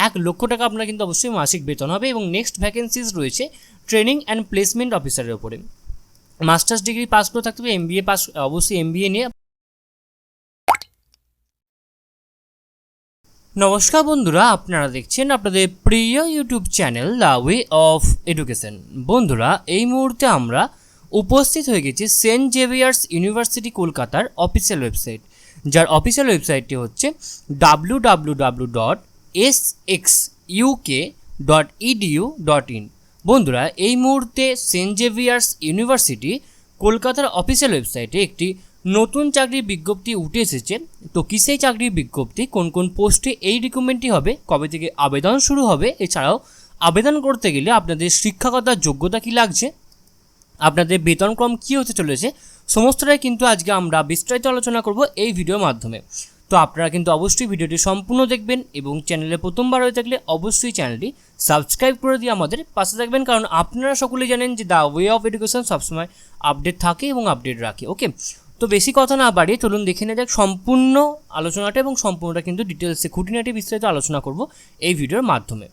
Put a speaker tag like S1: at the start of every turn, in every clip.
S1: 1,00,000 টাকা আপনার কিন্তু অবশ্যই মাসিক বেতন হবে। এবং নেক্সট ভ্যাকেন্সিজ রয়েছে ট্রেনিং অ্যান্ড প্লেসমেন্ট অফিসারের উপরে। মাস্টার্স ডিগ্রি পাস করে থাকতে হবে, MBA পাস, অবশ্যই MBA নিয়ে। নমস্কার বন্ধুরা, আপনারা দেখছেন আপনাদের প্রিয় YouTube channel the way of education. বন্ধুরা, এই মুহূর্তে আমরা উপস্থিত হয়ে গেছি সেন্ট জেভিয়ার্স ইউনিভার্সিটি কলকাতার অফিসিয়াল ওয়েবসাইট, যার অফিসিয়াল ওয়েবসাইটটি হচ্ছে www.𝐓𝐴𝐶 বন্ধুরা, এই মুহূর্তে সেন্ট জেভিয়ার্স ইউনিভার্সিটি কলকাতার অফিসিয়াল ওয়েবসাইটে একটি নতুন চাকরির বিজ্ঞপ্তি উঠে এসেছে। তো কী সেই চাকরির বিজ্ঞপ্তি, কোন কোন পোস্টে এই রিক্রুটমেন্টটি হবে, কবে থেকে আবেদন শুরু হবে, এছাড়াও আবেদন করতে গেলে আপনাদের শিক্ষাগত যোগ্যতা কী লাগছে, আপনাদের বেতনক্রম কী হতে চলেছে, সমস্তটাই কিন্তু আজকে আমরা বিস্তারিত আলোচনা করব এই ভিডিওর মাধ্যমে। তো আপনারা কিন্তু অবশ্যই ভিডিওটি সম্পূর্ণ দেখবেন এবং চ্যানেলে প্রথমবার হয়ে থাকলে অবশ্যই চ্যানেলটি সাবস্ক্রাইব করে দিয়ে আমাদের পাশে থাকবেন, কারণ আপনারা সকলেই জানেন যে দ্য ওয়ে অফ এডুকেশন সবসময় আপডেট থাকে এবং আপডেট রাখে। ওকে, তো বেশি কথা না বাড়িয়ে চলুন দেখে নেওয়া যাক সম্পূর্ণ আলোচনাটা, এবং সম্পূর্ণটা কিন্তু ডিটেলসে খুঁটিনাটি বিস্তারিত আলোচনা করব এই ভিডিওর মাধ্যমে।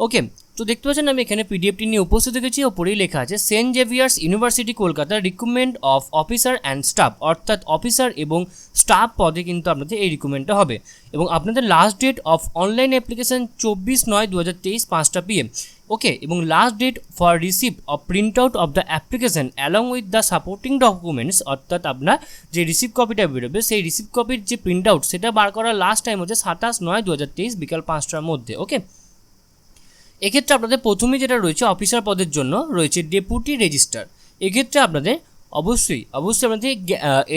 S1: ওকে, তো দেখতে পাচ্ছেন আমি এখানে পিডিএফটি নিয়ে উপস্থিত হয়েছি। ওপরেই লেখা আছে saint Xavier's university Kolkata recruitment of officer and staff, অর্থাৎ অফিসার এবং স্টাফ পদে কিন্তু আপনাদের এই রিক্রুটমেন্টটা হবে। এবং আপনাদের last date of online application 24/9/2023 5টা PM। ওকে, এবং last date for receive of print out of the application along with the supporting documents, অর্থাৎ আপনার যে রিসিভ কপিটা বেরোবে সেই রিসিভ কপির যে প্রিন্ট আউট সেটা বার করার লাস্ট টাইম হচ্ছে 27/9/2023 বিকাল 5টার মধ্যে। ওকে, এক্ষেত্রে আপনাদের প্রথমেই যেটা রয়েছে অফিসার পদের জন্য রয়েছে ডেপুটি রেজিস্ট্রার। এক্ষেত্রে আপনাদের অবশ্যই আপনাদের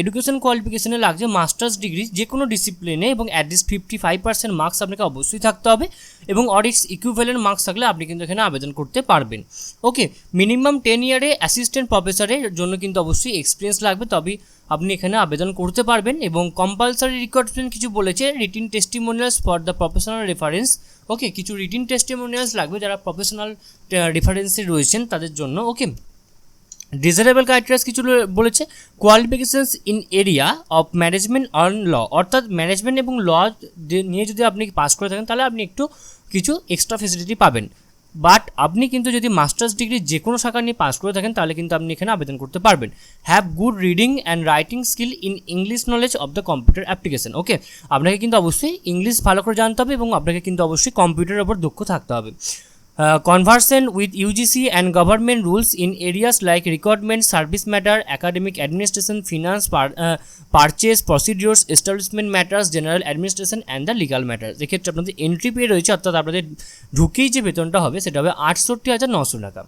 S1: এডুকেশন কোয়ালিফিকেশনে লাগছে মাস্টার্স ডিগ্রি যে কোনো ডিসিপ্লিনে, এবং অ্যাটলিস্ট 55% মার্কস আপনাকে অবশ্যই থাকতে হবে, এবং অডিটস ইকুইভ্যালেন্ট মার্কস থাকলে আপনি কিন্তু এখানে আবেদন করতে পারবেন। ওকে, মিনিমাম 10 ইয়ারে অ্যাসিস্ট্যান্ট প্রফেসরের জন্য কিন্তু অবশ্যই এক্সপিরিয়েন্স লাগবে, তবে আপনি এখানে আবেদন করতে পারবেন। এবং কম্পালসারি রিকোয়ারমেন্ট কিছু বলেছে, written testimonials for the professional reference. Okay, কিছু রিটিন টেস্টিমোনিয়ালস লাগবে যারা প্রফেশনাল রেফারেন্সে রয়েছেন তাদের জন্য। ওকে, ডিজারেবল ক্রাইটেরিয়াস কিছু বলেছে, qualifications in area of management on law, অর্থাৎ ম্যানেজমেন্ট এবং ল নিয়ে যদি আপনি পাস করে থাকেন তাহলে আপনি একটু কিছু এক্সট্রা ফেসিলিটি পাবেন। বাট আপনি কিন্তু যদি মাস্টার্স ডিগ্রি যে কোনো শাখা নিয়ে পাস করে থাকেন তাহলে কিন্তু আপনি এখানে আবেদন করতে পারবেন। Have good reading and writing skill in English knowledge of the computer application. Okay, আপনাকে কিন্তু অবশ্যই ইংলিশ ভালো করে জানতে হবে এবং আপনাকে কিন্তু অবশ্যই কম্পিউটারের ওপর দক্ষ থাকতে হবে। Conversant with UGC and government rules in areas like recruitment, service matter, academic administration, finance, purchase, procedures, establishment matters, general administration and the legal matters। এক্ষেত্রে আপনাদের এন্ট্রি পে রয়েছে, অর্থাৎ আপনাদের ঢুকেই যে বেতনটা হবে সেটা হবে 68,900 টাকা।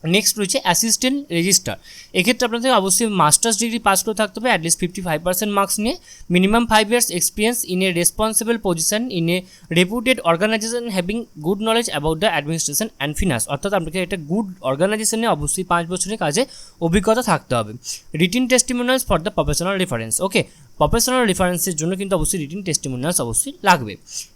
S1: নেক্সট রয়েছে অ্যাসিস্ট্যান্ট রেজিস্ট্রার। এক্ষেত্রে আপনাদের অবশ্যই মাস্টার্স ডিগ্রি পাস করে থাকতে হবে, অ্যাটলিস্ট 55% মার্কস নিয়ে, minimum 5 years experience in a responsible position in a reputed organization having good knowledge about the administration and finance, অর্থাৎ আপনাকে একটা গুড অর্গানাইজেশনে অবশ্যই 5 বছরের কাজে অভিজ্ঞতা থাকতে হবে। Written testimonials for the professional reference. Okay, professional রেফারেন্সের জন্য কিন্তু অবশ্যই রিটিন টেস্টিমোনিয়ালস অবশ্যই লাগবে।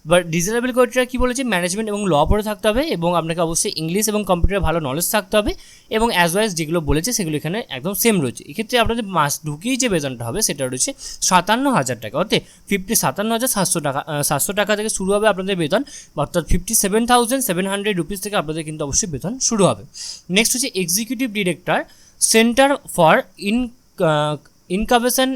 S1: এবার ডিজারেবল ক্রাইটেরিয়া কী বলেছে, ম্যানেজমেন্ট এবং ল পড়ে থাকতে হবে, এবং আপনাকে অবশ্যই ইংলিশ এবং কম্পিউটারে ভালো নলেজ থাকতে হবে, এবং অ্যাজ ওয়াইজ যেগুলো বলেছে সেগুলো এখানে একদম সেম রয়েছে। এক্ষেত্রে আপনাদের মাস ঢুকেই যে বেতনটা হবে সেটা রয়েছে 57,000 টাকা, অর্থাৎ 57,700 টাকা 700 টাকা থেকে শুরু হবে আপনাদের বেতন, অর্থাৎ 57,700 রুপিস থেকে আপনাদের কিন্তু অবশ্যই বেতন শুরু হবে। নেক্সট হচ্ছে executive director, centre for incubation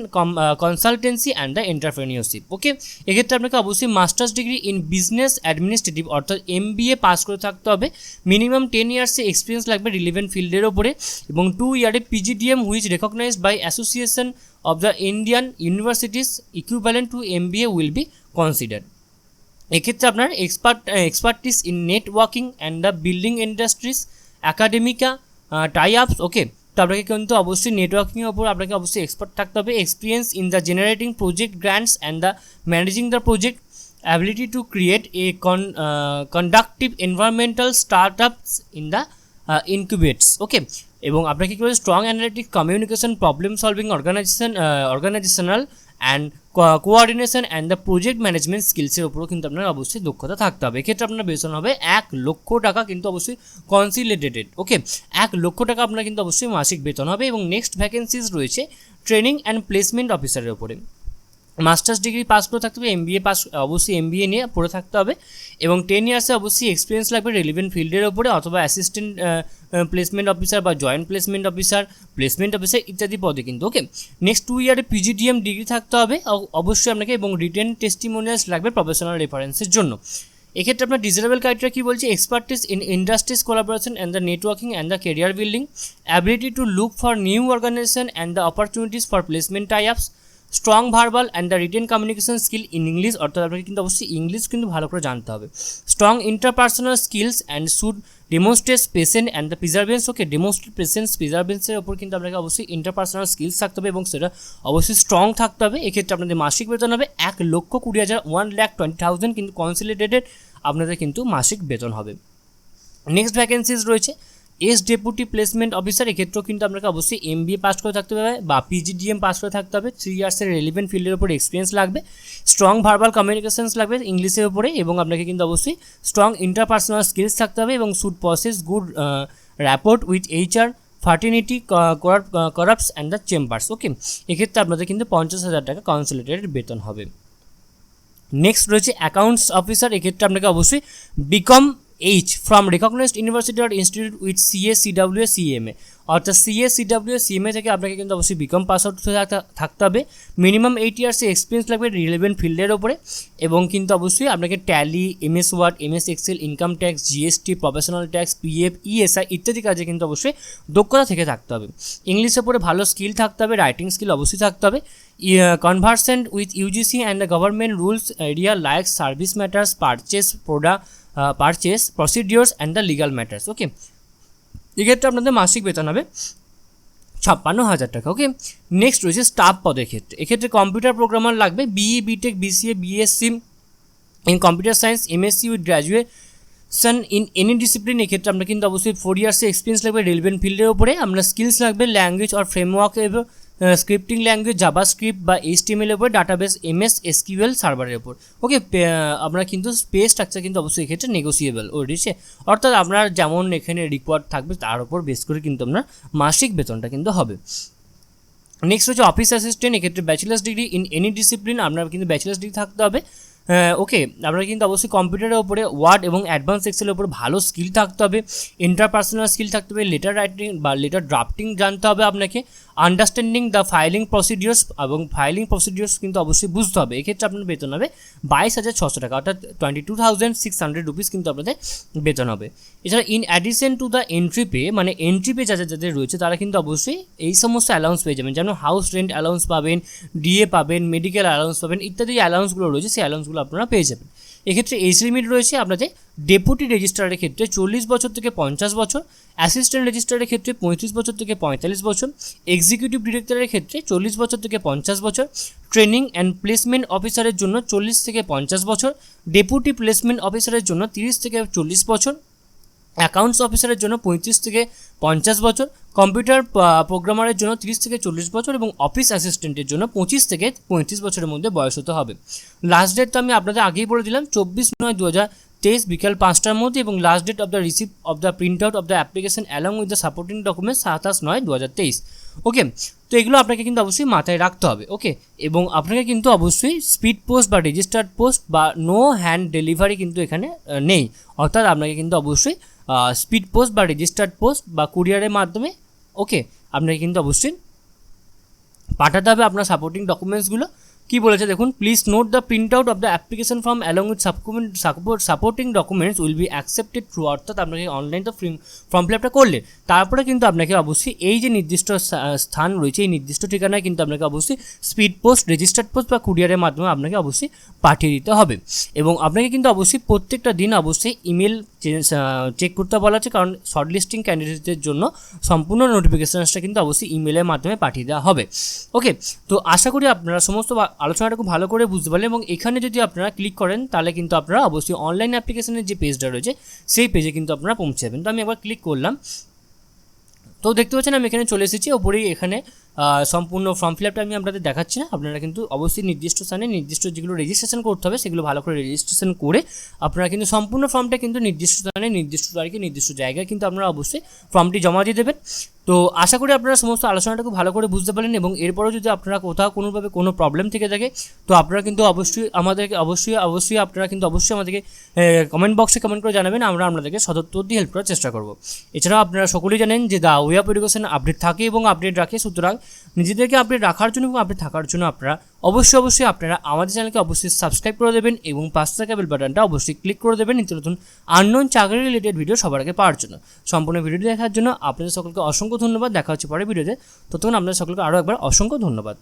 S1: consultancy and the entrepreneurship. Okay, এক্ষেত্রে আপনাকে অবশ্যই masters degree in business administrative অর্থাৎ MBA পাস করে থাকতে হবে, মিনিমাম 10 ইয়ার্সে এক্সপিরিয়েন্স লাগবে রিলেভেন্ট ফিল্ডের ওপরে, এবং 2 ইয়ারে PGDM which recognized by association of the Indian universities equivalent to MBA will be considered. এক্ষেত্রে আপনার expertise in networking and the building industries, academia tie ups. Okay, তো আপনাকে কিন্তু অবশ্যই নেটওয়ার্কিংয়ের ওপর আপনাকে অবশ্যই এক্সপার্ট থাকতে হবে, experience in the generating project grants and the managing the project, ability to create a conductive environmental startups in the incubates. Okay, এবং আপনাকে কী বলে strong analytic communication, problem solving, organizational and coordination and the project management স্কিলসের উপরও কিন্তু আপনার অবশ্যই দক্ষতা থাকতে হবে। এক্ষেত্রে আপনার বেতন হবে 1,00,000 টাকা, কিন্তু অবশ্যই কনসিলিডেটেড। ওকে, 1,00,000 টাকা আপনার কিন্তু অবশ্যই মাসিক বেতন হবে। এবং নেক্সট ভ্যাকেন্সিজ রয়েছে ট্রেনিং অ্যান্ড প্লেসমেন্ট অফিসারের উপরে। মাস্টার্স ডিগ্রি পাস করে থাকতে হবে, MBA পাস অবশ্যই MBA নিয়ে পড়ে থাকতে হবে, এবং 10 ইয়ার্সে অবশ্যই এক্সপিরিয়েন্স লাগবে রিলেভেন্ট ফিল্ডের ওপরে, অথবা অ্যাসিস্ট্যান্ট প্লেসমেন্ট অফিসার বা joint placement officer, placement officer ইত্যাদি পদে কিন্তু। ওকে, নেক্সট 2 ইয়ারে PGDM ডিগ্রি থাকতে হবে অবশ্যই আপনাকে, এবং রিটেন টেস্টিমোনিয়ালস লাগবে প্রফেশনাল রেফারেন্সের জন্য। এক্ষেত্রে আপনার ডিজারেবল ক্রাইটেরিয়া কী বলছে, expertise in industries collaboration and the networking and the career building, ability to look for new organization and the opportunities for placement tie ups, strong verbal and the written communication skill in English, অর্থাৎ আপনাকে কিন্তু অবশ্যই English কিন্তু ভালো করে জানতে হবে, strong interpersonal skills and should demonstrate patient and the perseverance. Okay, demonstrate patience প্রিজার্ভেন্সের ওপর কিন্তু আপনাকে অবশ্যই ইন্টারপার্সোনাল স্কিলস থাকতে হবে এবং সেটা অবশ্যই স্ট্রং থাকতে হবে। এক্ষেত্রে আপনাদের মাসিক বেতন হবে 1,20,000 1,20,000 কিন্তু কনসলিডেটেড আপনাদের কিন্তু মাসিক বেতন হবে। নেক্সট ভ্যাকেন্সিজ রয়েছে ডেপুটি প্লেসমেন্ট অফিসার, এক্ষেত্রেও কিন্তু আপনাকে অবশ্যই MBA পাস করে থাকতে হবে বা PGDM পাস করে থাকতে হবে, 3 ইয়ার্সের রেলিভেন্ট ফিল্ডের উপরে এক্সপিরিয়েন্স লাগবে, স্ট্রং ভার্বাল কমিউনিকেশনস লাগবে ইংলিশের উপরে, এবং আপনাকে কিন্তু অবশ্যই স্ট্রং ইন্টারপার্সোনাল স্কিলস থাকতে হবে, এবং should process good rapport with HR fraternity corporates and the chambers. Okay, এক্ষেত্রে আপনাদের কিন্তু 50,000 টাকা কনসলিডেটেড বেতন হবে। নেক্সট রয়েছে অ্যাকাউন্টস অফিসার, এক্ষেত্রে আপনাকে অবশ্যই BCom H from recognized university or institute with CA CWA CMA, অর্থাৎ CA CWA CMA থেকে আপনাকে কিন্তু অবশ্যই BCom পাস আউট থাকতে হবে, মিনিমাম 8 ইয়ার্সে এক্সপিরিয়েন্স লাগবে রিলেভেন্ট ফিল্ডের ওপরে, এবং কিন্তু অবশ্যই আপনাকে tally, MS word, MS excel, income tax, GST, professional tax, PF, ESI ইত্যাদি কাজে কিন্তু অবশ্যই দক্ষতা থেকে থাকতে হবে, ইংলিশের উপরে ভালো স্কিল থাকতে হবে, রাইটিং স্কিল অবশ্যই থাকতে হবে, conversant with UGC and the government rules area like service matters, purchase procedures and the legal matters. Okay, এক্ষেত্রে আপনাদের মাসিক বেতন হবে 56,000 টাকা। ওকে, নেক্সট রয়েছে স্টাফ পদের ক্ষেত্রে, এক্ষেত্রে কম্পিউটার প্রোগ্রামার লাগবে, BE, BTech, BCA, BSc in computer science, MSc with graduation in any discipline, এক্ষেত্রে আপনার কিন্তু অবশ্যই 4 ইয়ার্সে এক্সপিরিয়েন্স লাগবে রেলেভেন্ট ফিল্ডের উপরে, আপনার স্কিলস লাগবে ল্যাঙ্গুয়েজ অর ফ্রেমওয়ার্ক এবং স্ক্রিপ্টিং ল্যাঙ্গুয়েজ জাভাস্ক্রিপ্ট বা HTML এর উপর, ডাটাবেস MS SQL সার্ভারের উপর। ওকে, আপনার কিন্তু পে স্ট্রাকচার কিন্তু অবশ্যই এক্ষেত্রে নেগোসিয়েবল রয়েছে, অর্থাৎ আপনার যেমন এখানে রিকোয়ার্ড থাকবে তার উপর বেস করে কিন্তু আপনার মাসিক বেতনটা কিন্তু হবে। নেক্সট হচ্ছে অফিস অ্যাসিস্ট্যান্ট, এক্ষেত্রে bachelors degree in any discipline, আপনার কিন্তু ব্যাচেলার্স ডিগ্রি থাকতে হবে। ওকে, আপনার কিন্তু অবশ্যই কম্পিউটারের উপরে ওয়ার্ড এবং অ্যাডভান্স এক্সেলের উপর ভালো স্কিল থাকতে হবে, ইন্টারপার্সোনাল স্কিল থাকতে হবে, লেটার রাইটিং বা লেটার ড্রাফটিং জানতে হবে আপনাকে, আন্ডারস্ট্যান্ডিং দ্য ফাইলিং প্রসিডিওর্স এবং ফাইলিং প্রসিডিওর্স কিন্তু অবশ্যই বুঝতে হবে। এক্ষেত্রে আপনার বেতন হবে 22,600 টাকা, অর্থাৎ 22,600 রুপিস কিন্তু আপনাদের বেতন হবে। এছাড়া in addition to the entry pay, মানে এন্ট্রি পে যাদের রয়েছে তারা কিন্তু অবশ্যই এই সমস্ত অ্যালাউন্স পেয়ে যাবেন, যেমন হাউস রেন্ট অ্যালাউন্স পাবেন, DA পাবেন, মেডিকেল অ্যালাউন্স পাবেন ইত্যাদি অ্যালাউন্সগুলো রয়েছে, সেই অ্যালাউন্সগুলো আপনারা পেয়ে যাবেন। এক্ষেত্রে এজ লিমিট রয়েছে আপনাদের ডেপুটি রেজিস্ট্রারের ক্ষেত্রে 40 বছর থেকে 50 বছর, অ্যাসিস্ট্যান্ট রেজিস্ট্রারের ক্ষেত্রে 35 বছর থেকে 45 বছর, এক্সিকিউটিভ ডিরেক্টরের ক্ষেত্রে 40 বছর থেকে 50 বছর, ট্রেনিং অ্যান্ড প্লেসমেন্ট অফিসারের জন্য 40 থেকে 50 বছর, ডেপুটি প্লেসমেন্ট অফিসারের জন্য 30 থেকে 40 বছর, অ্যাকাউন্টস অফিসারের জন্য 35 থেকে 50 বছর, কম্পিউটার প্রোগ্রামারের জন্য 30 থেকে 40 বছর, এবং অফিস অ্যাসিস্ট্যান্টের জন্য 25 থেকে 35 বছরের মধ্যে বয়স হতে হবে। লাস্ট ডেট তো আমি আপনাদের আগেই বলে দিলাম 24/9/2023 বিকাল 5টার মধ্যে, এবং last date of the receive of the print out of the application along with the supporting documents 27/9/2023। Okay, তো এগুলো আপনাকে কিন্তু অবশ্যই মাথায় রাখতে হবে। ওকে, এবং আপনাকে কিন্তু অবশ্যই স্পিড পোস্ট বা রেজিস্টার্ড পোস্ট বা নো হ্যান্ড ডেলিভারি কিন্তু এখানে নেই, অর্থাৎ আপনাকে কিন্তু অবশ্যই স্পিড পোস্ট বা রেজিস্টার্ড পোস্ট বা কুরিয়ারের মাধ্যমে ওকে আপনাকে কিন্তু অবশ্যই পাঠাতে হবে আপনার সাপোর্টিং ডকুমেন্টসগুলো। কি বলেছে দেখুন, please note the print out of the application form along with supporting documents will be accepted through, অর্থাৎ আপনাকে অনলাইন তো ফর্ম ফিল আপটা করলে তারপরে কিন্তু আপনাকে অবশ্যই এই যে নির্দিষ্ট স্থান রয়েছে এই নির্দিষ্ট ঠিকানায় কিন্তু আপনাকে অবশ্যই স্পিড পোস্ট, রেজিস্টার্ড পোস্ট বা কুরিয়ারের মাধ্যমে আপনাকে অবশ্যই পাঠিয়ে দিতে হবে। এবং আপনাকে কিন্তু অবশ্যই প্রত্যেকটা দিন অবশ্যই ইমেল চেক করতে বলা আছে, কারণ শর্টলিস্টিং ক্যান্ডিডেটদের জন্য সম্পূর্ণ নোটিফিকেশানসটা কিন্তু অবশ্যই ইমেলের মাধ্যমে পাঠিয়ে দেওয়া হবে। ওকে, তো আশা করি আপনারা সমস্ত আলোচনাটা খুব ভালো করে বুঝতে পারলেন, এবং এখানে যদি আপনারা ক্লিক করেন তাহলে কিন্তু আপনারা অবশ্যই অনলাইন অ্যাপ্লিকেশনের যে পেজটা রয়েছে সেই পেজে কিন্তু আপনারা পৌঁছে যাবেন। তো আমি একবার ক্লিক করলাম, তো দেখতে পাচ্ছেন আমি এখানে চলে এসেছি, ওপরেই এখানে সম্পূর্ণ ফর্ম ফিল আপটা আমি আপনাদের দেখাচ্ছি না, আপনারা কিন্তু অবশ্যই নির্দিষ্ট স্থানে নির্দিষ্ট যেগুলো রেজিস্ট্রেশন করতে হবে সেগুলো ভালো করে রেজিস্ট্রেশন করে আপনারা কিন্তু সম্পূর্ণ ফর্মটা কিন্তু নির্দিষ্ট স্থানে নির্দিষ্ট তারিখে নির্দিষ্ট জায়গায় কিন্তু আপনারা অবশ্যই ফর্মটি জমা দিয়ে দেবেন। তো আশা করি আপনারা সমস্ত আলোচনাটাকে ভালো করে বুঝতে পারলেন, এবং এরপরেও যদি আপনারা কোথাও কোনোভাবে কোনো প্রবলেম থেকে থাকে তো আপনারা কিন্তু অবশ্যই আমাদেরকে আপনারা কিন্তু অবশ্যই আমাদেরকে কমেন্ট বক্সে কমেন্ট করে জানাবেন, আমরা আপনাদেরকে সদুত্তর দিয়ে হেল্প করার চেষ্টা করব। এছাড়াও আপনারা সকলেই জানেন যে the way of education update থাকে এবং আপডেট রাখে, সুতরাং নিজেদেরকে আপডেট রাখার জন্য এবং আপডেট থাকার জন্য আপনারা অবশ্যই আপনারা আমাদের চ্যানেলকে অবশ্যই সাবস্ক্রাইব করে দেবেন এবং পাশে থাকা বেল বাটনটা অবশ্যই ক্লিক করে দেবেন নিত্য নতুন আননোন চাকরি রিলেটেড ভিডিও সবার আগে পাওয়ার জন্য। সম্পূর্ণ ভিডিওটি দেখার জন্য আপনাদের সকলকে অসংখ্য ধন্যবাদ। দেখা হচ্ছে পরের ভিডিওতে, ততক্ষণ আপনাদের সকলকে আরও একবার অসংখ্য ধন্যবাদ।